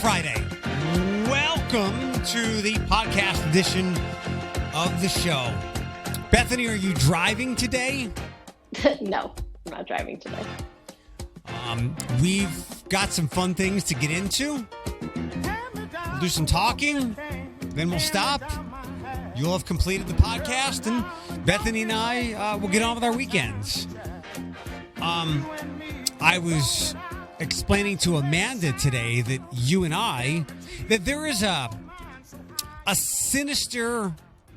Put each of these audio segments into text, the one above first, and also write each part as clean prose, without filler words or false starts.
Friday. Welcome to the podcast edition of the show. Bethany, are you driving today? No, I'm not driving today. We've got some fun things to get into. We'll do some talking, then we'll stop. You'll have completed the podcast, and Bethany and I will get on with our weekends. I was explaining to Amanda today that you and I, that there is a sinister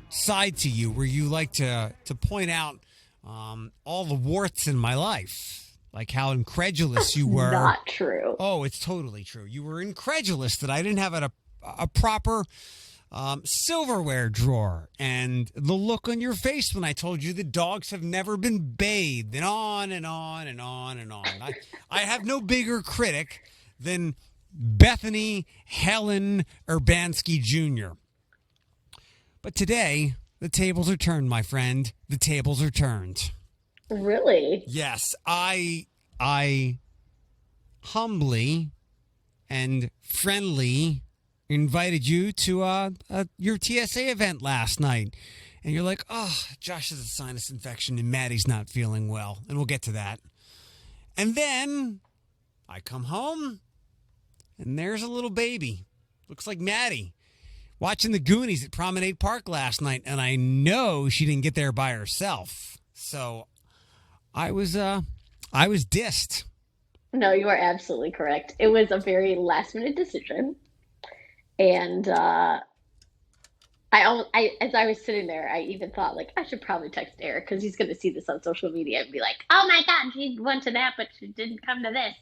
side to you where you like to point out all the warts in my life, like how incredulous you were. Not true. Oh, it's totally true. You were incredulous that I didn't have a proper silverware drawer, and the look on your face when I told you the dogs have never been bathed, and on and on and on and on. I have no bigger critic than Bethany Helen Urbanski Jr. But today, the tables are turned, my friend. The tables are turned. Really? Yes, I humbly and friendly invited you to your TSA event last night. And you're like, oh, Josh has a sinus infection and Maddie's not feeling well. And we'll get to that. And then I come home and there's a little baby. Looks like Maddie watching the Goonies at Promenade Park last night. And I know she didn't get there by herself. So I was dissed. No, you are absolutely correct. It was a very last minute decision. And as I was sitting there, I even thought, like, I should probably text Eric because he's going to see this on social media and be like, oh, my God, she went to that, but she didn't come to this.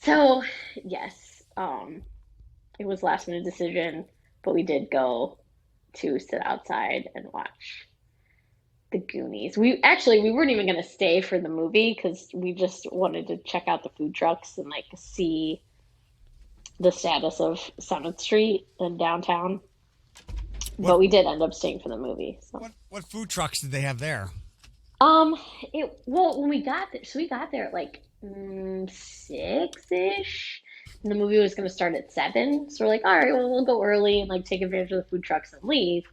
So, yes, it was last minute decision, but we did go to sit outside and watch the Goonies. We weren't even going to stay for the movie because we just wanted to check out the food trucks and, like, see the status of 7th Street and downtown. But we did end up staying for the movie. So. What food trucks did they have there? When we got there, so we got there at like 6-ish. And the movie was going to start at 7. So we're like, all right, well, we'll go early and like take advantage of the food trucks and leave.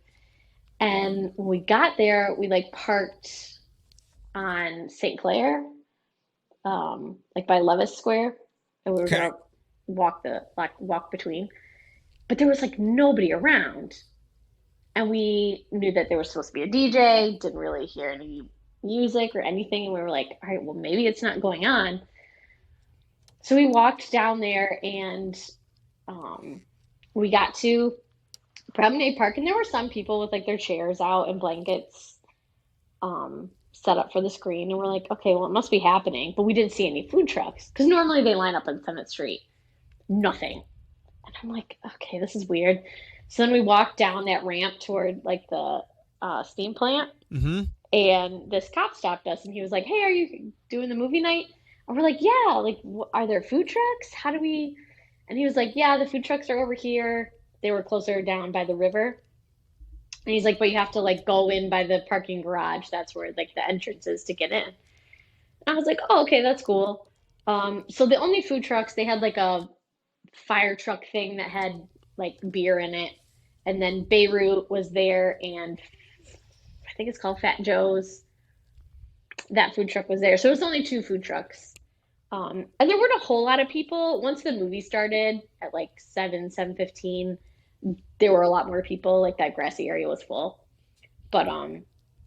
And when we got there, we like parked on St. Clair, like by Levis Square. And we were going to walk between, but there was like nobody around, and we knew that there was supposed to be a DJ. Didn't really hear any music or anything, and we were like, all right, well, maybe it's not going on. So we walked down there, and we got to Promenade Park, and there were some people with like their chairs out and blankets set up for the screen, and we're like, okay, well, it must be happening. But we didn't see any food trucks because normally they line up on 7th Street. Nothing. And I'm like, okay, this is weird. So then we walked down that ramp toward like the steam plant. Mm-hmm. And this cop stopped us and he was like, hey, are you doing the movie night? And we're like, yeah, like, are there food trucks? And he was like, yeah, the food trucks are over here. They were closer down by the river. And he's like, but you have to like go in by the parking garage. That's where like the entrance is to get in. And I was like, oh, okay, that's cool. So the only food trucks, they had like a fire truck thing that had like beer in it, and then Beirut was there, and I think it's called Fat Joe's. That food truck was there, so it was only 2 food trucks, and there weren't a whole lot of people. Once the movie started at like 7:15, there were a lot more people. Like that grassy area was full, but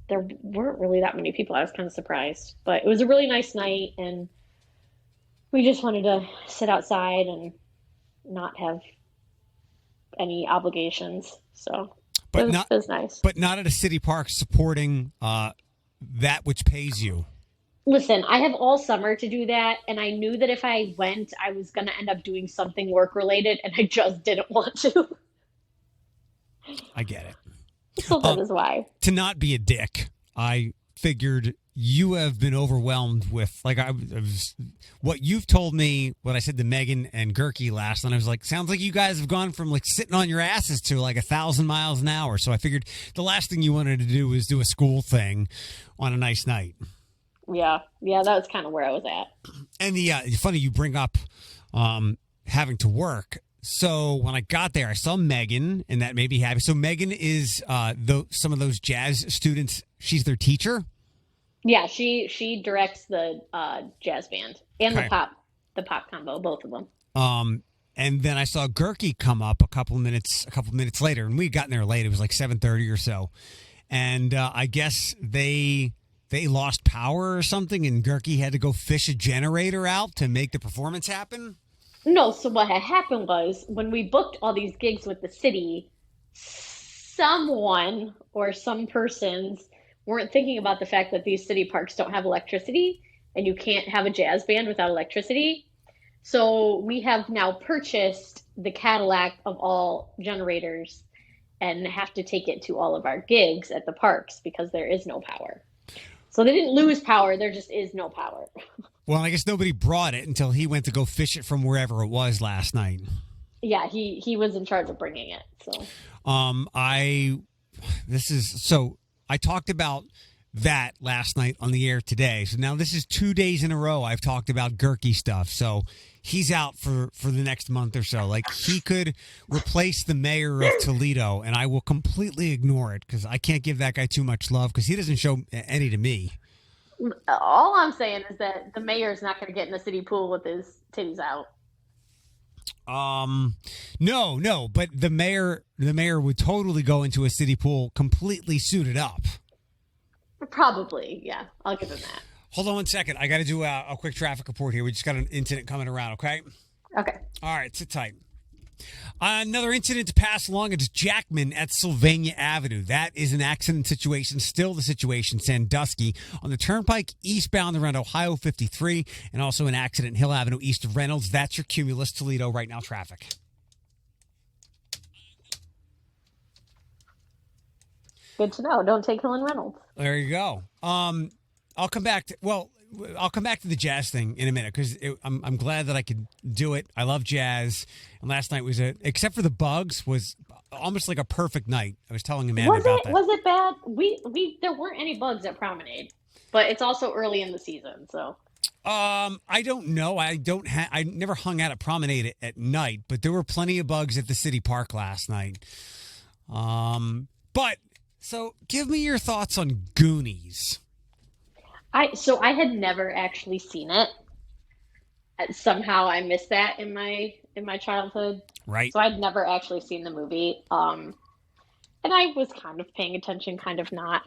there weren't really that many people. I was kind of surprised, but it was a really nice night, and we just wanted to sit outside and not have any obligations. So it was nice. But not at a city park supporting that which pays you. Listen, I have all summer to do that, and I knew that if I went, I was going to end up doing something work-related, and I just didn't want to. I get it. So that is why. To not be a dick, I figured you have been overwhelmed with, like, what you've told me, what I said to Megan and Gerke last night. I was like, sounds like you guys have gone from, like, sitting on your asses to, like, 1,000 miles an hour. So I figured the last thing you wanted to do was do a school thing on a nice night. Yeah, that was kind of where I was at. And funny you bring up having to work. So when I got there, I saw Megan, and that made me happy. So Megan is some of those jazz students. She's their teacher. Yeah, she directs the jazz band and Okay. the pop combo, both of them. And then I saw Gurky come up a couple minutes later, and we'd gotten there late. It was like 7:30 or so, and I guess they lost power or something, and Gurky had to go fish a generator out to make the performance happen. No, so what had happened was when we booked all these gigs with the city, someone or some persons weren't thinking about the fact that these city parks don't have electricity and you can't have a jazz band without electricity. So we have now purchased the Cadillac of all generators and have to take it to all of our gigs at the parks because there is no power. So they didn't lose power, there just is no power. Well, I guess nobody brought it until he went to go fish it from wherever it was last night. Yeah, he was in charge of bringing it. So I talked about that last night on the air today. So now this is 2 days in a row I've talked about Gurky stuff. So he's out for the next month or so. Like, he could replace the mayor of Toledo, and I will completely ignore it because I can't give that guy too much love because he doesn't show any to me. all I'm saying is that the mayor's not going to get in the city pool with his titties out. No, but the mayor would totally go into a city pool completely suited up. Probably, yeah. I'll give him that. Hold on one second. I got to do a quick traffic report here. We just got an incident coming around, okay? Okay. All right, sit tight. Another incident to pass along. It's Jackman at Sylvania Avenue. That is an accident situation. Still the situation, Sandusky, on the Turnpike eastbound around Ohio 53, and also an accident Hill Avenue east of Reynolds. That's your Cumulus Toledo right now traffic. Good to know. Don't take Hill and Reynolds. There you go. I'll come back to the jazz thing in a minute because I'm glad that I could do it. I love jazz, and last night was except for the bugs, was almost like a perfect night. I was telling Amanda about that. Was it bad? We there weren't any bugs at Promenade, but it's also early in the season, so. I don't know. I never hung out at Promenade at night, but there were plenty of bugs at the city park last night. So give me your thoughts on Goonies. I had never actually seen it. Somehow I missed that in my childhood. Right. So I'd never actually seen the movie. And I was kind of paying attention, kind of not.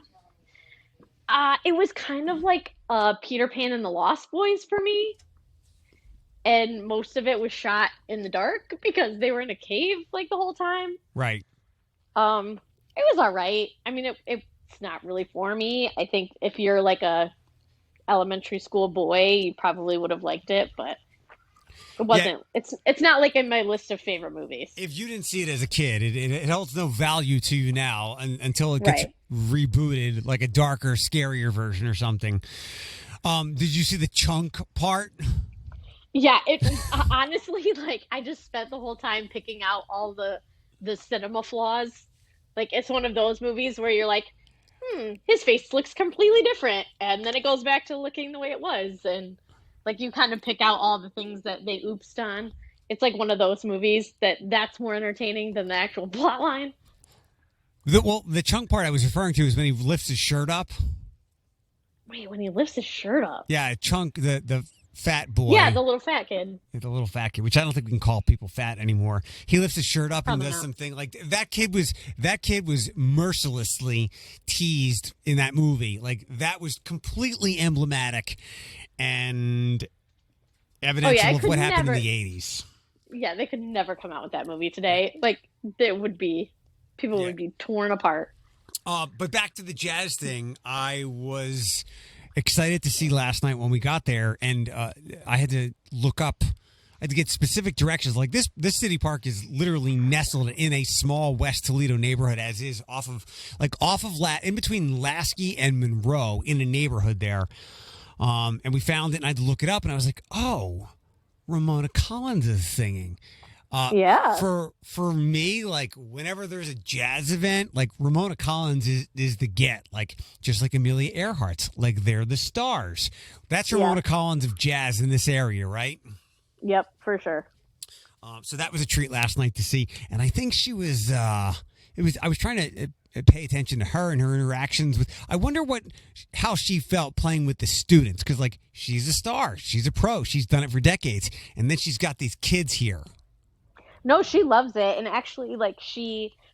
It was kind of like Peter Pan and the Lost Boys for me. And most of it was shot in the dark because they were in a cave like the whole time. Right. It was all right. I mean, it's not really for me. I think if you're like a elementary school boy, you probably would have liked it, but it wasn't. Yeah. It's not like in my list of favorite movies. If you didn't see it as a kid, it holds no value to you now until it gets rebooted, like a darker, scarier version or something. Did you see the chunk part? Yeah, it honestly, like, I just spent the whole time picking out all the cinema flaws. Like, it's one of those movies where you're like, his face looks completely different. And then it goes back to looking the way it was. And, like, you kind of pick out all the things that they oopsed on. It's like one of those movies that's more entertaining than the actual plot line. The chunk part I was referring to is when he lifts his shirt up. Wait, when he lifts his shirt up? Yeah, Chunk, the fat boy. Yeah, the little fat kid. The little fat kid, which I don't think we can call people fat anymore. He lifts his shirt up Probably and does not. something like that. Kid was mercilessly teased in that movie. Like, that was completely emblematic and evidential of what happened in the 80s. Yeah, they could never come out with that movie today. Like, people would be torn apart. But back to the jazz thing, I was excited to see last night when we got there, and I had to look up. I had to get specific directions. Like, this city park is literally nestled in a small West Toledo neighborhood, as is in between Lasky and Monroe, in a neighborhood there. And we found it, and I had to look it up, and I was like, oh, Ramona Collins is singing. Yeah. For me, like, whenever there's a jazz event, like, Ramona Collins is the get. Like, just like Amelia Earhart's. Like, they're the stars. That's Ramona Collins of jazz in this area, right? Yep, for sure. So that was a treat last night to see. And I think she was, I was trying to pay attention to her and her interactions with, I wonder how she felt playing with the students. Cause like she's a star, she's a pro, she's done it for decades. And then she's got these kids here. No, she loves it. And actually,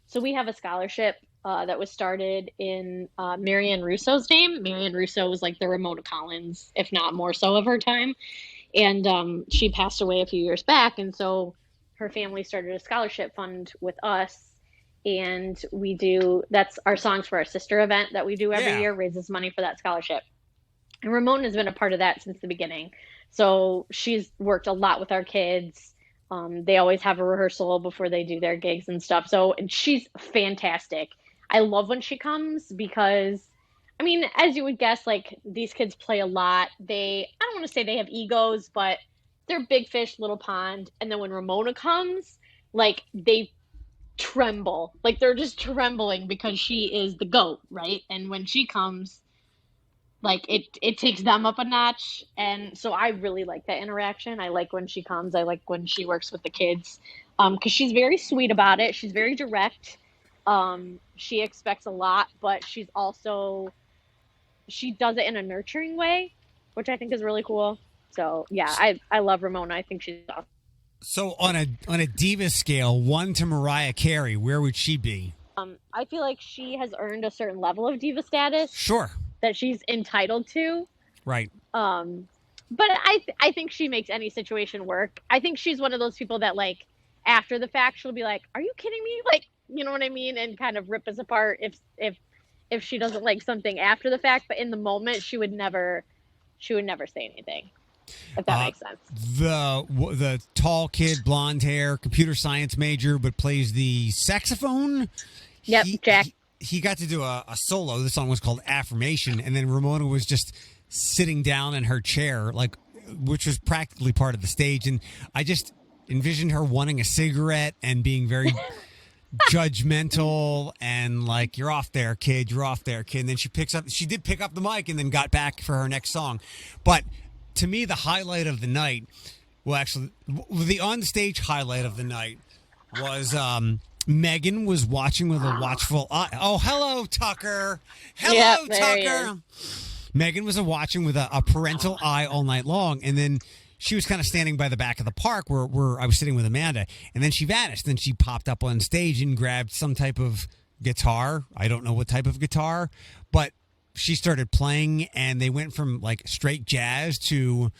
so we have a scholarship that was started in Marianne Russo's name. Marianne Russo was like the Ramona Collins, if not more so, of her time. And she passed away a few years back. And so her family started a scholarship fund with us. And that's our Songs for Our Sister event that we do every year, raises money for that scholarship. And Ramona has been a part of that since the beginning. So she's worked a lot with our kids. They always have a rehearsal before they do their gigs and stuff. And she's fantastic. I love when she comes because, I mean, as you would guess, like these kids play a lot. I don't want to say they have egos, but they're big fish, little pond. And then when Ramona comes, like they tremble, like they're just trembling because she is the GOAT, right? And when she comes, like it takes them up a notch. And so I really like that interaction. I like when she comes. I like when she works with the kids because she's very sweet about it. She's very direct. She expects a lot, but she does it in a nurturing way, which I think is really cool. So yeah, I love Ramona. I think she's awesome. So on a diva scale, 1 to Mariah Carey, where would she be? I feel like she has earned a certain level of diva status. Sure. That she's entitled to. Right. But I think she makes any situation work. I think she's one of those people that like after the fact she'll be like, "Are you kidding me?" Like, you know what I mean, and kind of rip us apart if she doesn't like something after the fact. But in the moment, she would never say anything. If that makes sense. The tall kid, blonde hair, computer science major, but plays the saxophone. Yep, Jack. He got to do a solo. The song was called Affirmation, and then Ramona was just sitting down in her chair, like, which was practically part of the stage. And I just envisioned her wanting a cigarette and being very judgmental and like, "You're off there, kid. You're off there, kid." And then she did pick up the mic and then got back for her next song. But to me, the highlight of the night, the on-stage highlight of the night was Megan was watching with a watchful eye. Oh, hello, Tucker. Hello, Tucker. Megan was watching with a parental eye all night long, and then she was kind of standing by the back of the park where I was sitting with Amanda, and then she vanished. Then she popped up on stage and grabbed some type of guitar. I don't know what type of guitar, but she started playing, and they went from like straight jazz to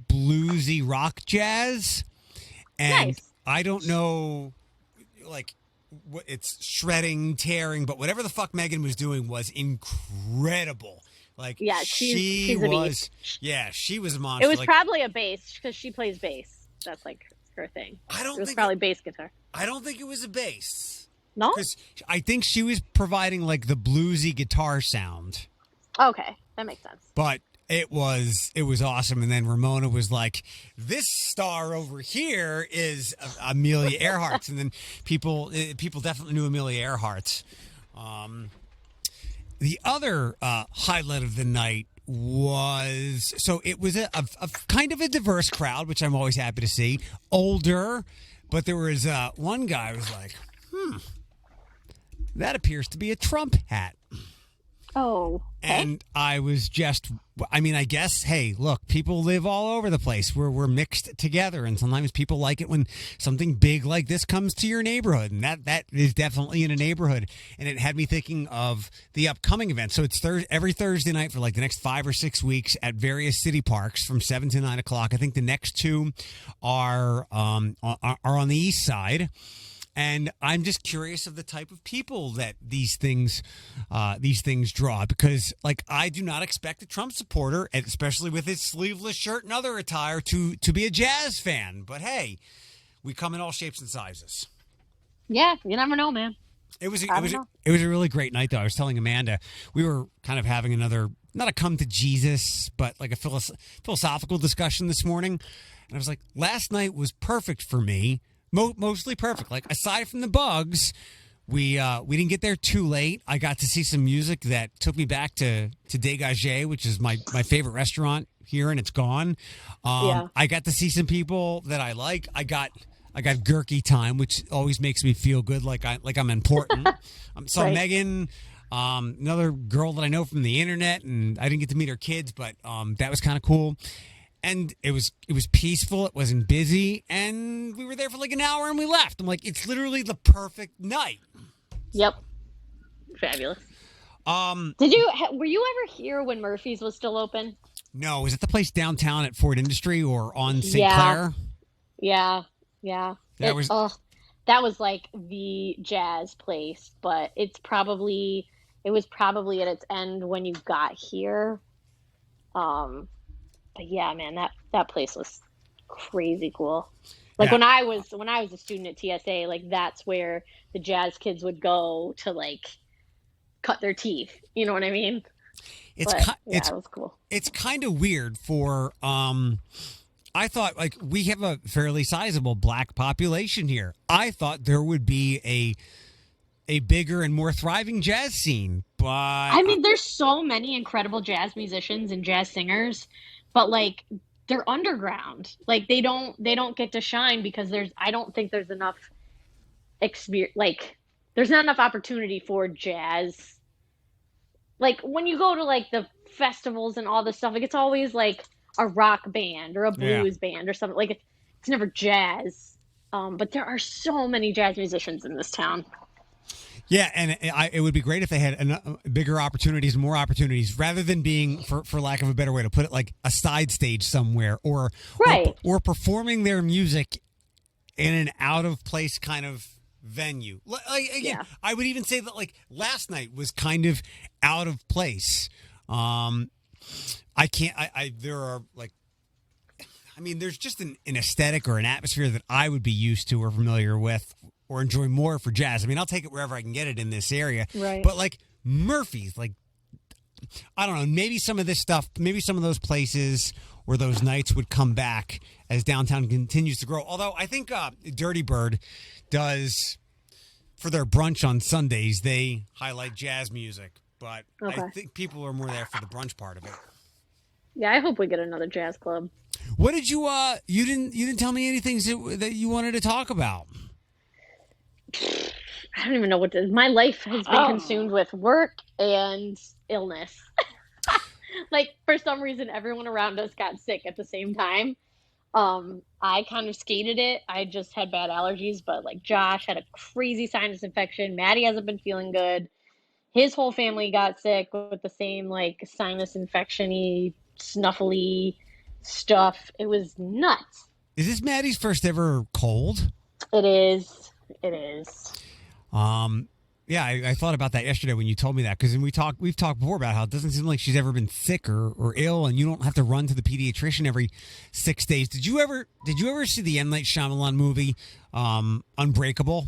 bluesy rock jazz. And nice. I don't know, like, it's shredding, tearing, but whatever the fuck Megan was doing was incredible. Like, yeah, she's a beast. Yeah, she was a monster. It was probably a bass because she plays bass. That's like her thing. It was probably bass guitar. I don't think it was a bass. No? Because I think she was providing like the bluesy guitar sound. Okay, that makes sense. But it was awesome. And then Ramona was like, "This star over here is Amelia Earhart." And then people definitely knew Amelia Earhart. The other highlight of the night was, so it was a kind of a diverse crowd, which I'm always happy to see. Older, but there was one guy who was like, that appears to be a Trump hat. Oh. Okay. And I was just, I mean, I guess, hey, look, people live all over the place. We're mixed together, and sometimes people like it when something big like this comes to your neighborhood, and that is definitely in a neighborhood. And it had me thinking of the upcoming event. So it's every Thursday night for like the next 5 or 6 weeks at various city parks from 7 to 9 o'clock. I think the next two are on the east side. And I'm just curious of the type of people that these things draw, because like I do not expect a Trump supporter, especially with his sleeveless shirt and other attire, to be a jazz fan. But hey, we come in all shapes and sizes. Yeah, you never know, man. It was a really great night, though. I was telling Amanda we were kind of having another, not a come to Jesus, but like a philosophical discussion this morning, and I was like, last night was perfect for me. Mostly perfect. Like, aside from the bugs, we didn't get there too late. I got to see some music that took me back to Dégagé, which is my favorite restaurant here, and it's gone. I got to see some people that I like. I got I got Gurky time, which always makes me feel good, like I'm important. Saw Right. Megan, another girl that I know from the internet, and I didn't get to meet her kids, but that was kind of cool. And it was peaceful. It wasn't busy, and we were there for like an hour, and we left. I'm like, it's literally the perfect night. Yep. Fabulous. Um, Were you ever here when Murphy's was still open? no, is it the place downtown at Ford Industry or on St. Yeah. Clair? Yeah. That was That was like the jazz place, but it was probably at its end when you got here. But yeah, man, that place was crazy cool. Like Yeah. when I was a student at TSA, like that's where the jazz kids would go to like cut their teeth. You know what I mean? It was cool. It's kind of weird for I thought, like, we have a fairly sizable black population here. I thought there would be a bigger and more thriving jazz scene, but I mean, there's so many incredible jazz musicians and jazz singers, but like they're underground. Like they don't get to shine because I don't think there's enough experience. Like there's not enough opportunity for jazz. Like when you go to like the festivals and all this stuff, like it's always like a rock band or a blues band or something. Like it's never jazz. But there are so many jazz musicians in this town. yeah, and it would be great if they had bigger opportunities, more opportunities, rather than being, for lack of a better way to put it, like a side stage somewhere, or performing their music in an out of place kind of venue. Like, again, I would even say that like last night was kind of out of place. There are like, I mean, there's just an aesthetic or an atmosphere that I would be used to or familiar with or enjoy more for jazz. I mean, I'll take it wherever I can get it in this area. Right. But like Murphy's, like, I don't know, maybe some of this stuff, maybe some of those places or those nights would come back as downtown continues to grow. Although I think Dirty Bird does, for their brunch on Sundays, they highlight jazz music. But I think people are more there for the brunch part of it. Yeah, I hope we get another jazz club. What did you you didn't tell me anything that you wanted to talk about? I don't even know what my life has been consumed with work and illness. Like for some reason everyone around us got sick at the same time. I kind of skated it. I just had bad allergies, but like Josh had a crazy sinus infection. Maddie hasn't been feeling good. His whole family got sick with the same like sinus infection-y, snuffly stuff. It was nuts. Is this Maddie's first ever cold? It is. It is. Yeah, I thought about that yesterday when you told me that, because we've talked before about how it doesn't seem like she's ever been sick or ill, and you don't have to run to the pediatrician every 6 days. Did you ever see the M. Night Shyamalan movie, Unbreakable?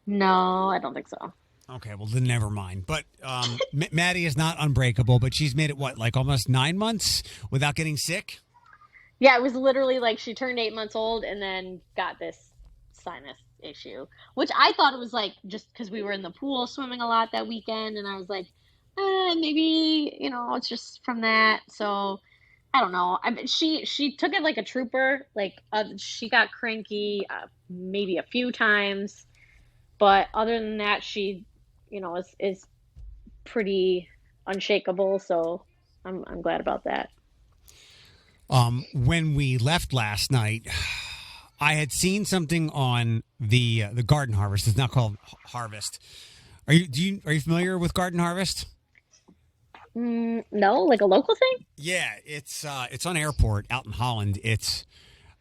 No, I don't think so. Okay, well then never mind. But Maddie is not unbreakable, but she's made it like almost 9 months without getting sick. Yeah, it was literally like she turned 8 months old and then got this sinus issue, which I thought it was like just because we were in the pool swimming a lot that weekend, and I was like, maybe it's just from that. So I don't know. I mean, she took it like a trooper. Like she got cranky maybe a few times, but other than that, she is pretty unshakable. So I'm glad about that. When we left last night, I had seen something on the Garden Harvest. It's not called Harvest. Are you familiar with Garden Harvest? No, like a local thing? Yeah, it's on Airport out in Holland. It's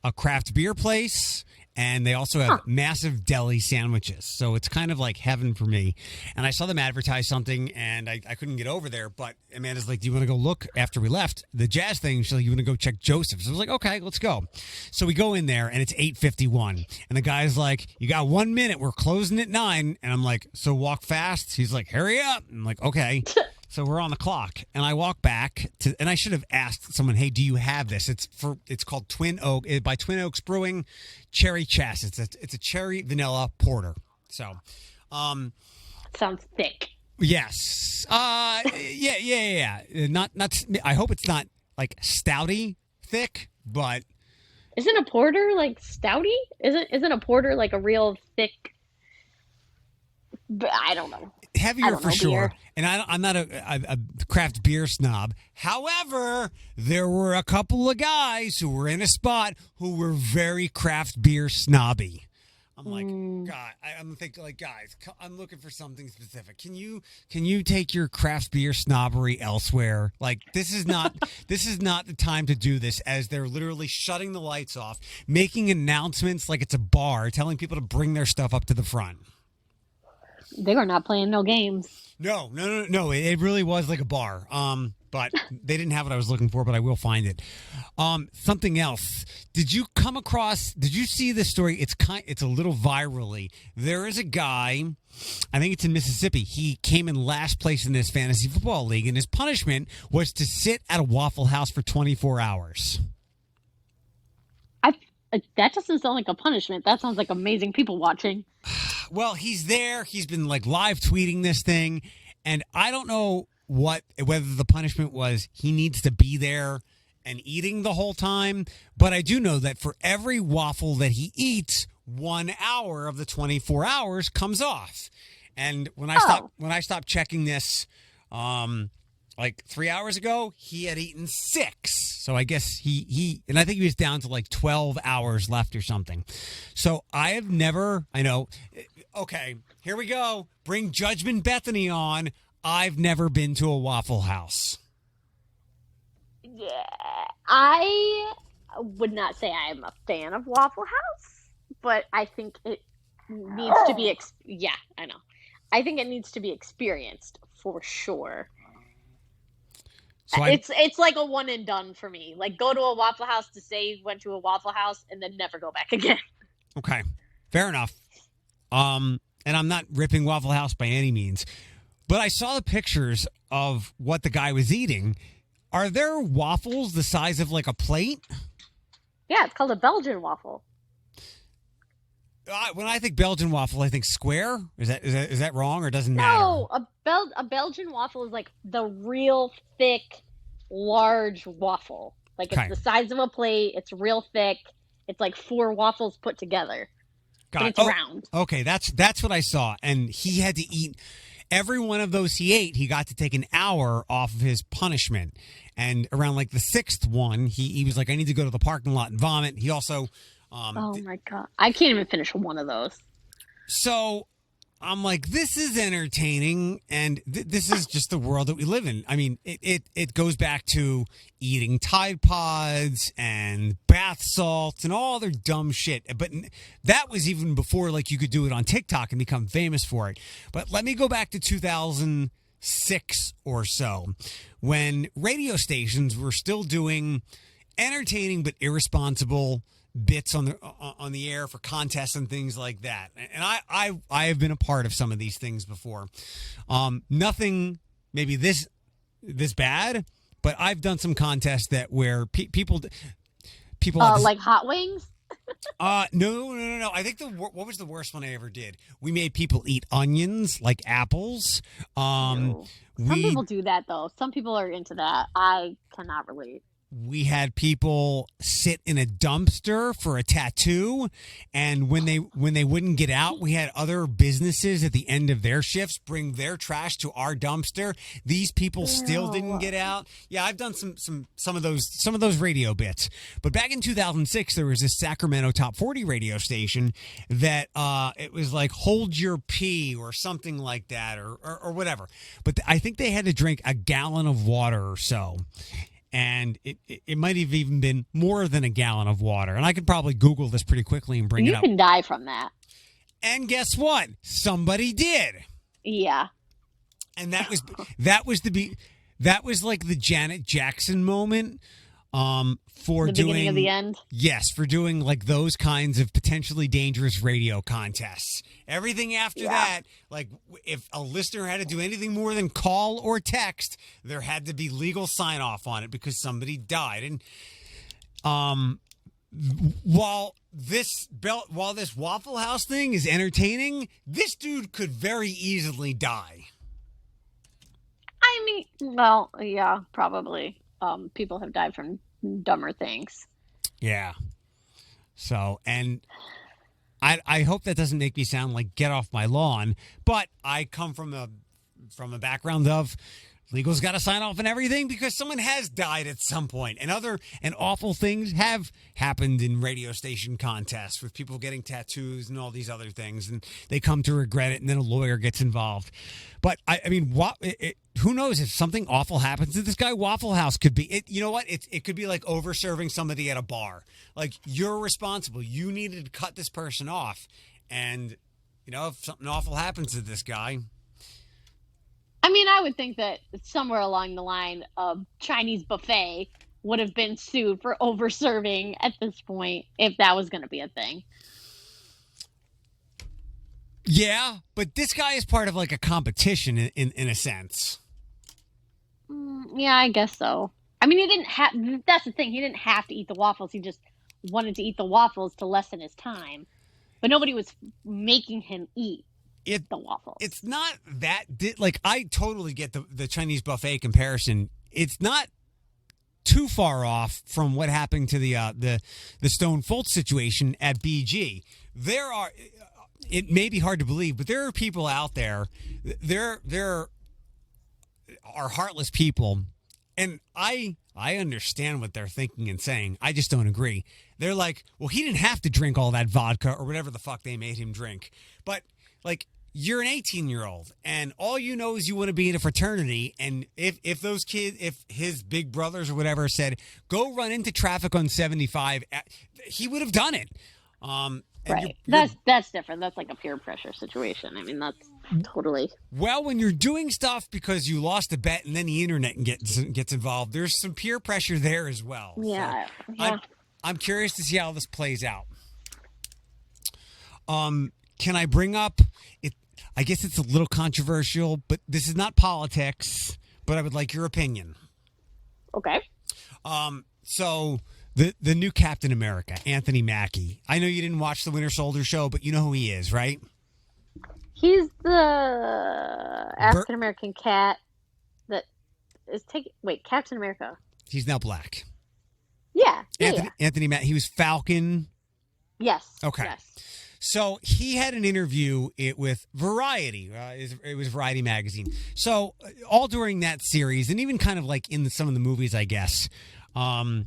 a craft beer place, and they also have massive deli sandwiches. So it's kind of like heaven for me. And I saw them advertise something, and I couldn't get over there. But Amanda's like, do you want to go look after we left the jazz thing? She's like, you want to go check Joseph's? I was like, okay, let's go. So we go in there, and it's 8:51. And the guy's like, you got 1 minute. We're closing at 9. And I'm like, so walk fast? He's like, hurry up. I'm like, okay. So we're on the clock, and I walk back and I should have asked someone, "Hey, do you have this?" It's called Twin Oak by Twin Oaks Brewing, Cherry Chas. It's a cherry vanilla porter. So, sounds thick. Yes. Yeah. Not. I hope it's not like stouty thick, but Isn't a porter like stouty? Isn't a porter like a real thick? I don't know. I Heavier don't for know sure. beer. And I'm not a craft beer snob. However, there were a couple of guys who were in a spot who were very craft beer snobby. I'm like, Mm, God, I'm thinking like, guys, I'm looking for something specific. Can you take your craft beer snobbery elsewhere? Like, this is not the time to do this. As they're literally shutting the lights off, making announcements like it's a bar, telling people to bring their stuff up to the front. they were not playing no games. No. It really was like a bar. But they didn't have what I was looking for, but I will find it. Something else. Did you see this story? It's a little virally. There is a guy, I think it's in Mississippi. He came in last place in this fantasy football league, and his punishment was to sit at a Waffle House for 24 hours. I that doesn't sound like a punishment. That sounds like amazing people watching. Well, he's there. He's been like live tweeting this thing, and I don't know whether the punishment was he needs to be there and eating the whole time, but I do know that for every waffle that he eats, 1 hour of the 24 hours comes off. And when I stopped checking this, like 3 hours ago, he had eaten 6. So I guess and I think he was down to like 12 hours left or something. So I know. Okay, here we go. Bring Judgment Bethany on. I've never been to a Waffle House. Yeah, I would not say I am a fan of Waffle House, but I think it needs to be. Yeah, I know. I think it needs to be experienced for sure. So It's like a one and done for me. Like go to a Waffle House to say you went to a Waffle House and then never go back again. okay, fair enough. And I'm not ripping Waffle House by any means, but I saw the pictures of what the guy was eating. Are there waffles the size of like a plate? Yeah, it's called a Belgian waffle. When I think Belgian waffle, I think square. Is that wrong or doesn't matter? No, a Belgian waffle is like the real thick, large waffle. Like it's Okay. the size of a plate. It's real thick. It's like 4 waffles put together. But it's round. Okay, that's what I saw. And he had to eat every one of those he ate. He got to take an hour off of his punishment. And around like the 6th one, he was like, I need to go to the parking lot and vomit. He also Oh my God. I can't even finish one of those. So I'm like, this is entertaining, and this is just the world that we live in. I mean, it goes back to eating Tide Pods and bath salts and all other dumb shit. But that was even before, like, you could do it on TikTok and become famous for it. But let me go back to 2006 or so, when radio stations were still doing entertaining but irresponsible bits on the air for contests and things like that. And I have been a part of some of these things before. Nothing maybe this bad, but I've done some contests that where people like hot wings. No. I think what was the worst one I ever did? We made people eat onions like apples. Some people do that though. Some people are into that. I cannot relate. We had people sit in a dumpster for a tattoo, and when they wouldn't get out, we had other businesses at the end of their shifts bring their trash to our dumpster. These people still didn't get out. Yeah, I've done some of those radio bits. But back in 2006, there was this Sacramento Top 40 radio station that it was like Hold Your Pee or something like that or whatever. But I think they had to drink a gallon of water or so. And it might have even been more than a gallon of water. And I could probably Google this pretty quickly and bring it up. You can die from that. And guess what? Somebody did. Yeah. And that was like the Janet Jackson moment for the beginning of the end. Yes, for doing like those kinds of potentially dangerous radio contests. Everything after that, like if a listener had to do anything more than call or text, there had to be legal sign off on it because somebody died. And while this Waffle House thing is entertaining, this dude could very easily die. I mean, well, yeah, probably. People have died from dumber things. Yeah. So, and I hope that doesn't make me sound like get off my lawn, but I come from a background of legal's got to sign off on everything because someone has died at some point, and awful things have happened in radio station contests with people getting tattoos and all these other things, and they come to regret it, and then a lawyer gets involved. But I mean, who knows if something awful happens to this guy? Waffle House could be it. You know what? It could be like over serving somebody at a bar. Like, you're responsible. You needed to cut this person off, and if something awful happens to this guy. I mean, I would think that somewhere along the line, Chinese buffet would have been sued for over-serving at this point, if that was going to be a thing. Yeah, but this guy is part of like a competition in a sense. Yeah, I guess so. I mean, he didn't have. That's the thing. He didn't have to eat the waffles. He just wanted to eat the waffles to lessen his time. But nobody was making him eat the waffles. It's not that like, I totally get the Chinese buffet comparison. It's not too far off from what happened to the Stone Fultz situation at BG. It may be hard to believe, but there are people out there. There are heartless people, and I understand what they're thinking and saying. I just don't agree. They're like, well, he didn't have to drink all that vodka or whatever the fuck they made him drink. But, like, you're an 18-year-old, and all you know is you want to be in a fraternity, and if those kids, if his big brothers or whatever said, go run into traffic on 75, he would have done it. Right. That's different. That's like a peer pressure situation. I mean, that's totally. Well, when you're doing stuff because you lost a bet and then the internet gets involved, there's some peer pressure there as well. Yeah. So I'm curious to see how this plays out. Can I bring up it? I guess it's a little controversial, but this is not politics, but I would like your opinion. Okay. So the new Captain America, Anthony Mackie. I know you didn't watch the Winter Soldier show, but you know who he is, right? He's the African American cat that is taking. Wait, Captain America. He's now black. Yeah. Anthony Mackie. He was Falcon. Yes. Okay. Yes. So he had an interview with Variety. It was Variety magazine. So all during that series, and even kind of like in some of the movies, I guess, a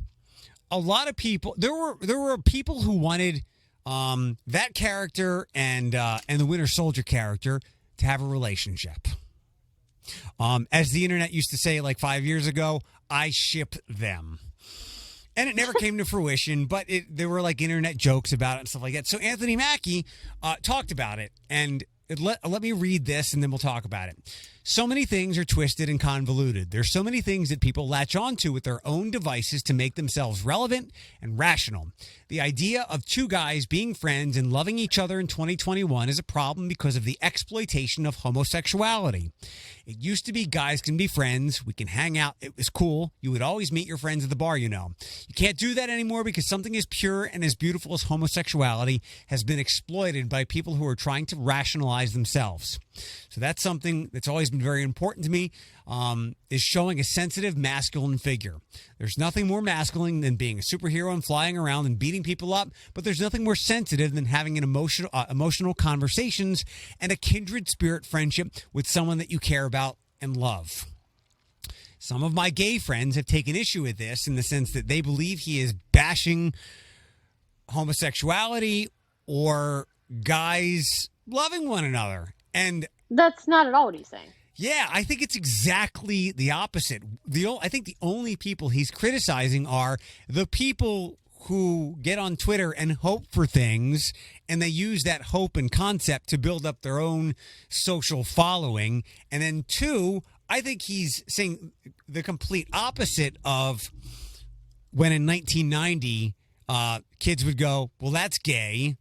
lot of people. There were people who wanted that character and the Winter Soldier character to have a relationship. As the internet used to say, like 5 years ago, I ship them. And it never came to fruition, but there were like internet jokes about it and stuff like that. So Anthony Mackie talked about it, and let me read this, and then we'll talk about it. So many things are twisted and convoluted. There's so many things that people latch onto with their own devices to make themselves relevant and rational. The idea of two guys being friends and loving each other in 2021 is a problem because of the exploitation of homosexuality. It used to be guys can be friends. We can hang out. It was cool. You would always meet your friends at the bar, You can't do that anymore because something as pure and as beautiful as homosexuality has been exploited by people who are trying to rationalize themselves. So that's something that's always been very important to me, is showing a sensitive masculine figure. There's nothing more masculine than being a superhero and flying around and beating people up, but there's nothing more sensitive than having an emotional conversations and a kindred spirit friendship with someone that you care about and love. Some of my gay friends have taken issue with this in the sense that they believe he is bashing homosexuality or guys loving one another. And that's not at all what he's saying. Yeah, I think it's exactly the opposite. I think the only people he's criticizing are the people who get on Twitter and hope for things, and they use that hope and concept to build up their own social following. And then two, I think he's saying the complete opposite of when in 1990 kids would go, well, that's gay,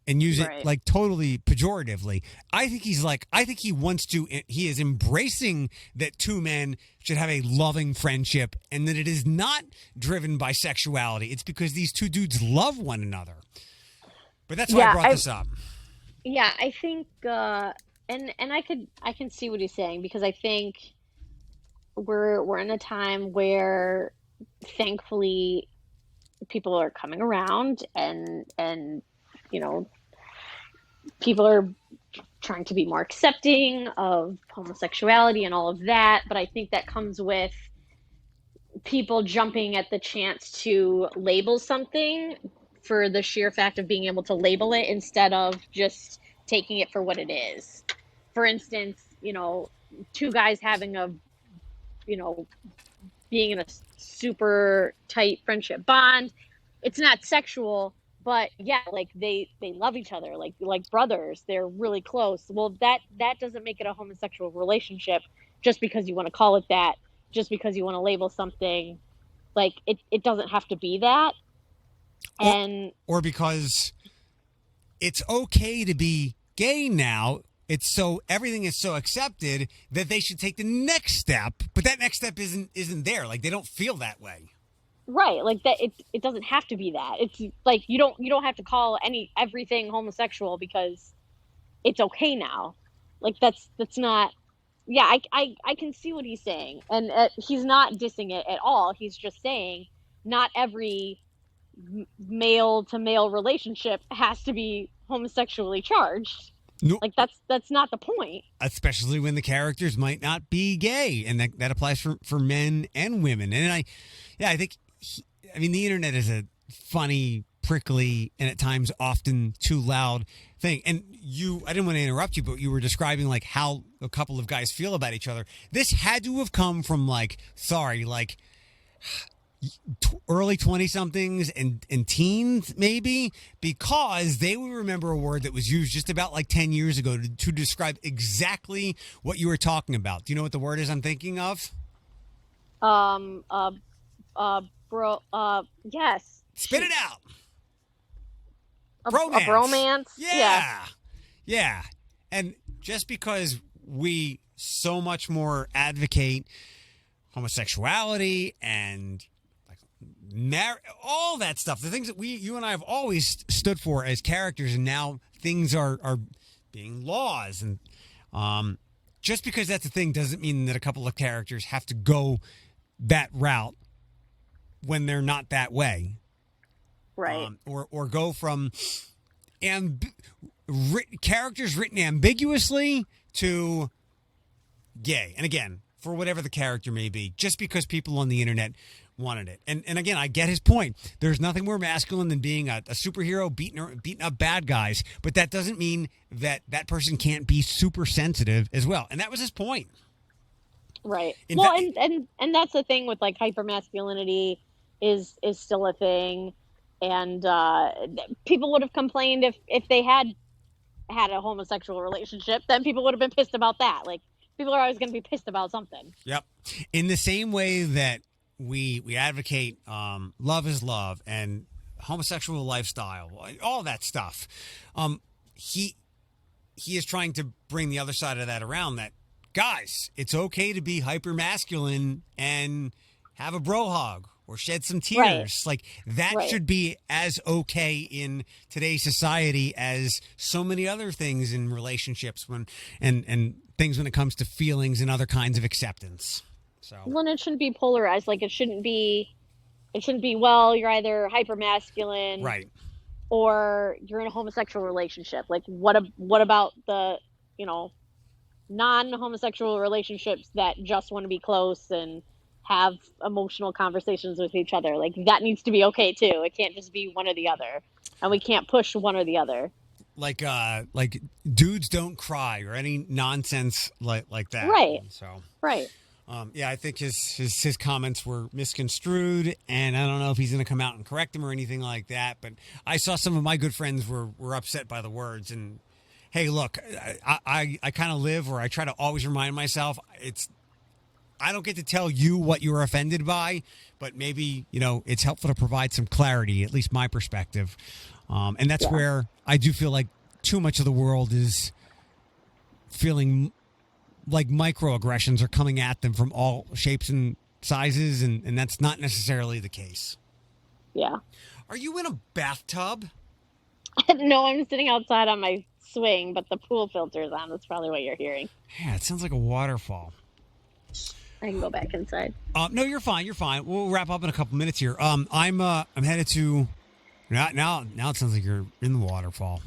and use it like totally pejoratively. I think he is embracing that two men should have a loving friendship and that it is not driven by sexuality. It's because these two dudes love one another. But that's why I brought this up. Yeah, I think, and I can see what he's saying, because I think we're in a time where, thankfully, people are coming around, and you know, people are trying to be more accepting of homosexuality and all of that. But I think that comes with people jumping at the chance to label something for the sheer fact of being able to label it instead of just taking it for what it is. For instance, two guys having a, you know, being in a super tight friendship bond. It's not sexual, but yeah, like they love each other, like brothers. They're really close. Well, that doesn't make it a homosexual relationship just because you want to call it that, just because you want to label something. Like it doesn't have to be that. And or because it's okay to be gay now. Everything is so accepted that they should take the next step, but that next step isn't there. Like they don't feel that way. Right, like that it doesn't have to be that. It's like you don't have to call everything homosexual because it's okay now. Like that's not. Yeah, I can see what he's saying, and he's not dissing it at all. He's just saying not every male to male relationship has to be homosexually charged. No. Like that's not the point. Especially when the characters might not be gay, and that applies for men and women. And I think the internet is a funny, prickly, and at times often too loud thing. And I didn't want to interrupt you, but you were describing like how a couple of guys feel about each other. This had to have come from early 20-somethings and teens, maybe, because they would remember a word that was used just about like 10 years ago to describe exactly what you were talking about. Do you know what the word is I'm thinking of? Yes. Spit it out. Bromance. A bromance? Yeah. And just because we so much more advocate homosexuality and all that stuff, the things that you and I have always stood for as characters, and now things are being laws, and just because that's a thing doesn't mean that a couple of characters have to go that route when they're not that way, right? Or go from characters written ambiguously to gay, and again, for whatever the character may be, just because people on the internet wanted it. And again, I get his point. There's nothing more masculine than being a superhero beating up bad guys, but that doesn't mean that person can't be super sensitive as well. And that was his point. Right. And that's the thing with like hypermasculinity is still a thing. And people would have complained if they had a homosexual relationship, then people would have been pissed about that. Like people are always going to be pissed about something. Yep. In the same way that we advocate love is love and homosexual lifestyle, all that stuff. He is trying to bring the other side of that around, that, guys, it's okay to be hyper masculine and have a bro hug or shed some tears. Right. Like that should be as okay in today's society as so many other things in relationships and things when it comes to feelings and other kinds of acceptance. So. Well, and it shouldn't be polarized. Like it shouldn't be, well, you're either hyper masculine, right, or you're in a homosexual relationship. Like what about the, non-homosexual relationships that just want to be close and have emotional conversations with each other? Like that needs to be okay too. It can't just be one or the other, and we can't push one or the other. Like dudes don't cry or any nonsense like that. Right. So. Right. I think his comments were misconstrued, and I don't know if he's going to come out and correct them or anything like that. But I saw some of my good friends were upset by the words. And hey, look, I kind of live, or I try to always remind myself, I don't get to tell you what you're offended by, but maybe it's helpful to provide some clarity, at least my perspective. And that's where I do feel like too much of the world is feeling like microaggressions are coming at them from all shapes and sizes, and that's not necessarily the case. Yeah. Are you in a bathtub? No, I'm sitting outside on my swing, but the pool filter is on. That's probably what you're hearing. Yeah, it sounds like a waterfall. I can go back inside. No, you're fine. You're fine. We'll wrap up in a couple minutes here. I'm headed to now. It sounds like you're in the waterfall.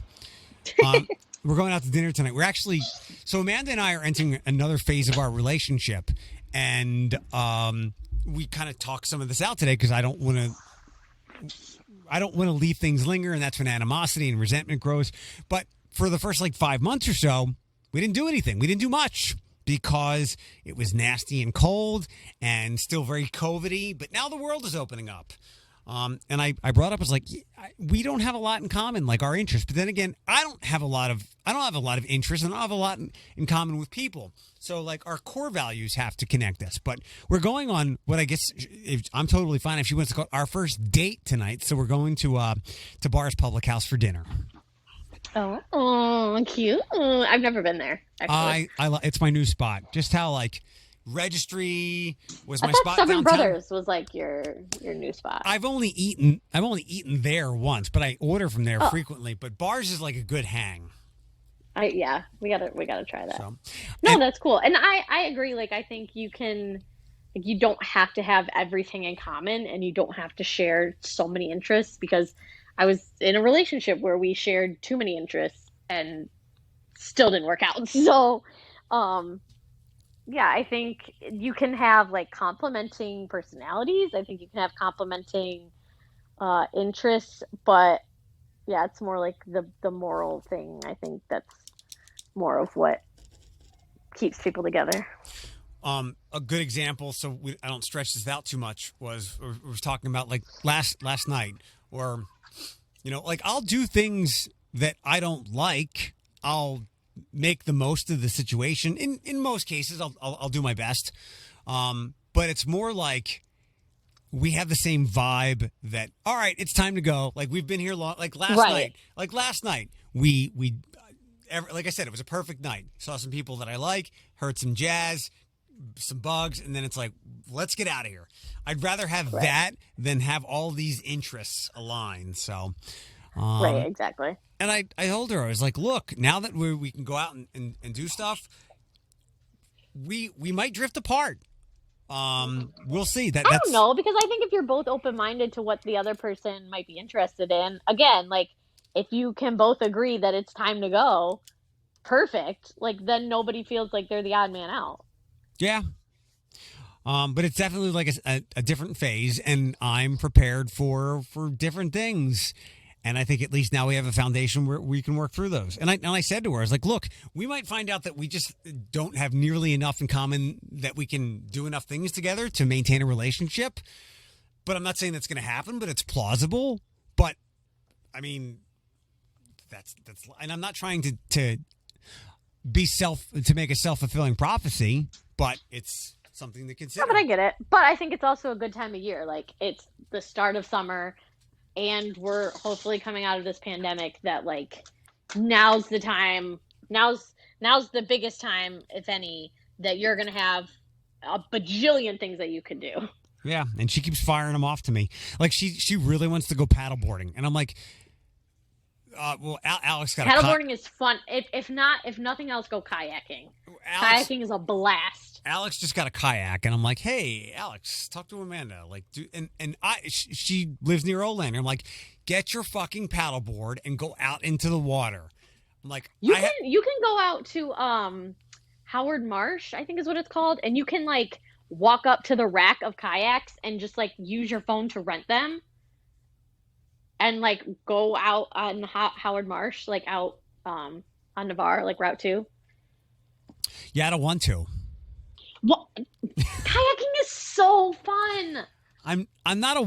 We're going out to dinner tonight. So Amanda and I are entering another phase of our relationship, and we kind of talk some of this out today because I don't want to leave things linger, and that's when animosity and resentment grows. But for the first 5 months or so, we didn't do anything. We didn't do much because it was nasty and cold and still very COVID-y. But now the world is opening up. And I brought up, I was like, we don't have a lot in common, our interests. But then again, I don't have a lot of interests, and I don't have a lot in common with people. So our core values have to connect us. But we're going on what I guess I'm totally fine if she wants to go our first date tonight. So we're going to Bar's Public House for dinner. Oh, cute. I've never been there, actually. It's my new spot. Just how Registry was my I thought spot Seven downtown. Brothers was your new spot. I've only eaten there once, but I order from there frequently. But Bar's is a good hang. We gotta try that. So, That's cool. And I agree. I think you can, you don't have to have everything in common, and you don't have to share so many interests, because I was in a relationship where we shared too many interests and still didn't work out. So, I think you can have complementing personalities. I think you can have complementing interests, but it's more the moral thing. I think that's more of what keeps people together. A good example, so I don't stretch this out too much, was talking about last night, or I'll do things that I don't like. I'll make the most of the situation. In most cases, I'll do my best. But it's more we have the same vibe that, all right, it's time to go. We've been here long. Last night, we like I said, it was a perfect night. Saw some people that I like, heard some jazz, some bugs, and then it's let's get out of here. I'd rather have that than have all these interests aligned. So, right, exactly. And I told her, I was like, look, now that we can go out and do stuff, we might drift apart. We'll see. I don't know, because I think if you're both open-minded to what the other person might be interested in, again, if you can both agree that it's time to go, perfect. Then nobody feels like they're the odd man out. Yeah. But it's definitely a different phase, and I'm prepared for different things. And I think at least now we have a foundation where we can work through those. And I said to her, I was like, look, we might find out that we just don't have nearly enough in common that we can do enough things together to maintain a relationship. But I'm not saying that's going to happen, but it's plausible. But I mean, that's, and I'm not trying to make a self-fulfilling prophecy, but it's something to consider. No, but I get it. But I think it's also a good time of year. It's the start of summer, and we're hopefully coming out of this pandemic, that now's the time. Now's the biggest time, if any, that you're going to have a bajillion things that you can do. Yeah, and she keeps firing them off to me. She really wants to go paddleboarding, and I'm like, well, Alex got paddleboarding is fun. If nothing else, go kayaking. Kayaking is a blast. Alex just got a kayak, and I'm like, hey, Alex, talk to Amanda. She lives near Olander. I'm like, get your fucking paddleboard and go out into the water. I'm like, you can go out to Howard Marsh, I think is what it's called, and you can walk up to the rack of kayaks and just use your phone to rent them, and go out on Howard Marsh, out on Navarre, Route 2. Yeah, I don't want to. What? Kayaking is so fun. I'm not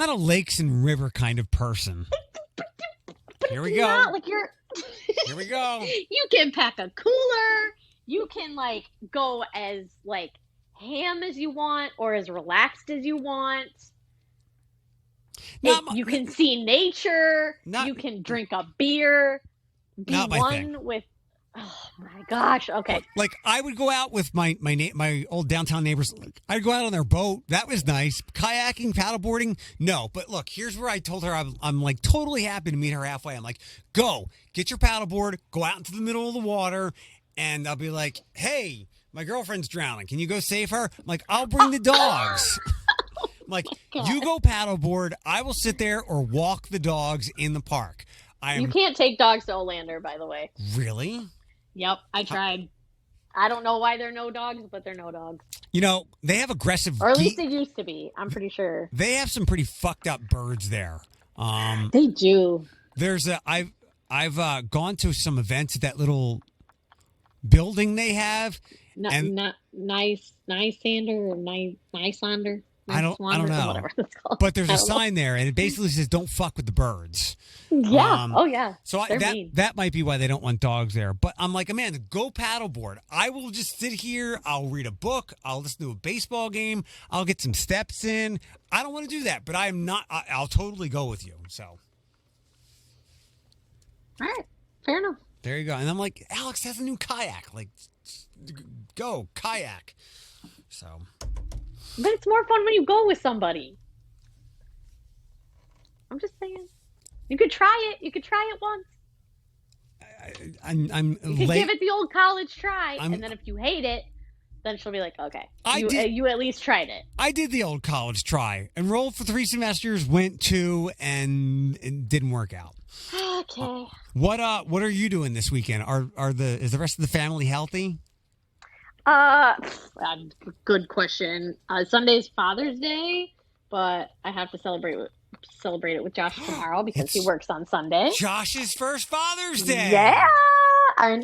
a lakes and river kind of person. But Here we go. Here we go. You can pack a cooler. You can go as ham as you want, or as relaxed as you want. You can see nature. You can drink a beer. Be one with. Oh my gosh! Okay. I would go out with my old downtown neighbors. I'd go out on their boat. That was nice. Kayaking, paddleboarding, no. But look, here's where I told her I'm totally happy to meet her halfway. I'm like, go get your paddleboard, go out into the middle of the water, and I'll be like, hey, my girlfriend's drowning. Can you go save her? I'm like, I'll bring the dogs. I'm like, you go paddleboard. I will sit there or walk the dogs in the park. You can't take dogs to Olander, by the way. Really? Yep, I tried. I don't know why there are no dogs, but there are no dogs. You know, they have aggressive... Or at least they used to be. I'm pretty sure. They have some pretty fucked up birds there. They do. I've gone to some events at that little building they have. Not nice sander or nice sander. I don't know. Whatever it's called. But there's a sign there, and it basically says, "Don't fuck with the birds." Yeah. Oh yeah. So that might be why they don't want dogs there. But I'm like, Amanda, go paddleboard. I will just sit here. I'll read a book. I'll listen to a baseball game. I'll get some steps in. I don't want to do that, but I'm not. I'll totally go with you. So. All right. Fair enough. There you go. And I'm like, Alex has a new kayak. Like, go kayak. So. But it's more fun when you go with somebody. I'm just saying. You could try it. You could try it once. You could give it the old college try, and then if you hate it, then she'll be like, okay, you at least tried it. I did the old college try. Enrolled for 3 semesters, went 2, and it didn't work out. Okay. What are you doing this weekend? Is the rest of the family healthy? Good question. Sunday's Father's Day, but I have to celebrate it with Josh tomorrow because he works on Sunday. Josh's first Father's Day. Yeah, I know.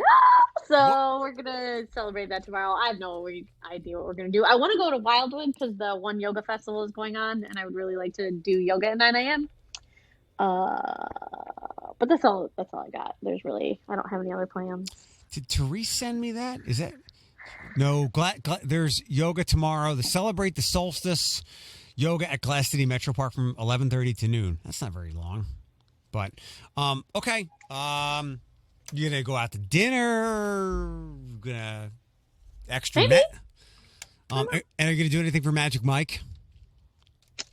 So we're gonna celebrate that tomorrow. I have no idea what we're gonna do. I want to go to Wildwood because the one yoga festival is going on, and I would really like to do yoga at 9 a.m. But that's all I got. I don't have any other plans. Did Therese send me that? Is that? No, there's yoga tomorrow to celebrate the solstice. Yoga at Glass City Metro Park from 11:30 to noon. That's not very long, but okay. You gonna go out to dinner? Gonna extra Maybe. And are you gonna do anything for Magic Mike?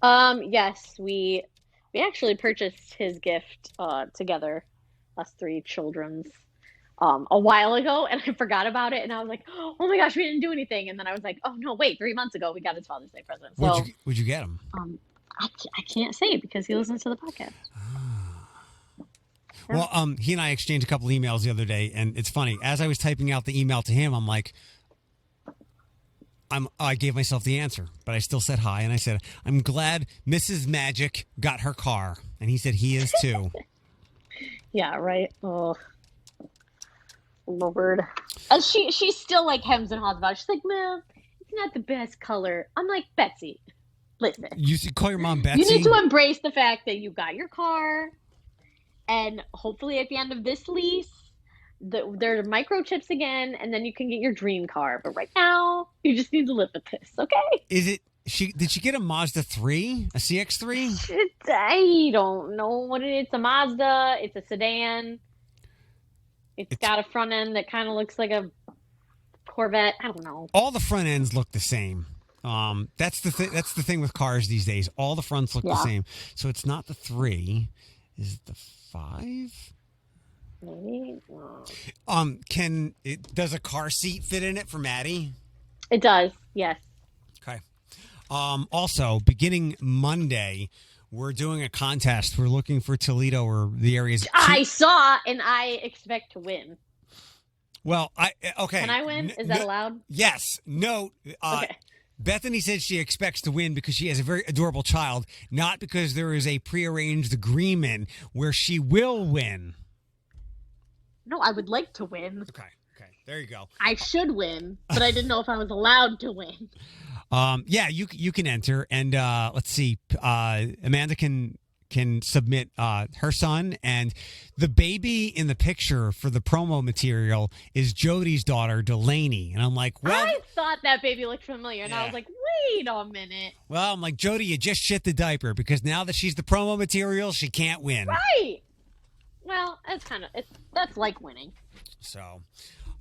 Yes, we actually purchased his gift together, us 3 children's. A while ago, and I forgot about it, and I was like, oh my gosh, we didn't do anything. And then I was like, oh no, wait, 3 months ago we got his Father's Day present. So what'd you get him? I can't say because he listens to the podcast. Well, he and I exchanged a couple emails the other day, and it's funny. As I was typing out the email to him, I'm like, I gave myself the answer, but I still said hi, and I said, I'm glad Mrs. Magic got her car, and he said he is too. Yeah, right. Oh. Lord. And she's still like hems and haws about it. She's like, Mom, it's not the best color. I'm like, Betsy, listen. You should call your mom Betsy. You need to embrace the fact that you got your car, and hopefully at the end of this lease, there are microchips again, and then you can get your dream car. But right now, you just need to live with this, okay? Did she get a Mazda 3? A CX-3? I don't know what it is. It's a Mazda. It's a sedan. It's got a front end that kind of looks like a Corvette. I don't know. All the front ends look the same. That's the thing with cars these days. All the fronts look the same. So it's not the 3. Is it the 5? Maybe. Does a car seat fit in it for Maddie? It does. Yes. Okay. Also, beginning Monday, we're doing a contest. We're looking for Toledo or the areas. I saw, and I expect to win. Well, okay. Can I win? Is that allowed? Yes. No. Okay. Bethany said she expects to win because she has a very adorable child, not because there is a prearranged agreement where she will win. No, I would like to win. Okay. There you go. I should win, but I didn't know if I was allowed to win. Yeah, you can enter, and let's see. Amanda can submit her son, and the baby in the picture for the promo material is Jody's daughter, Delaney. And I'm like, well, I thought that baby looked familiar, and I was like, wait a minute. Well, I'm like, Jody, you just shit the diaper because now that she's the promo material, she can't win. Right. Well, that's like winning. So.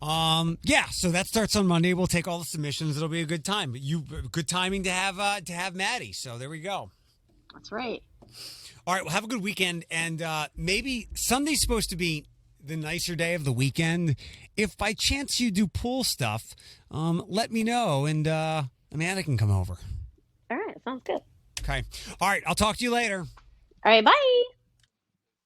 Yeah, so that starts on Monday. We'll take all the submissions. It'll be a good time. Good timing to have Maddie. So there we go. That's right. All right, well, have a good weekend, and maybe Sunday's supposed to be the nicer day of the weekend, if by chance you do pool stuff, let me know, and Amanda can come over. All right, sounds good. Okay. All right, I'll talk to you later. All right, bye.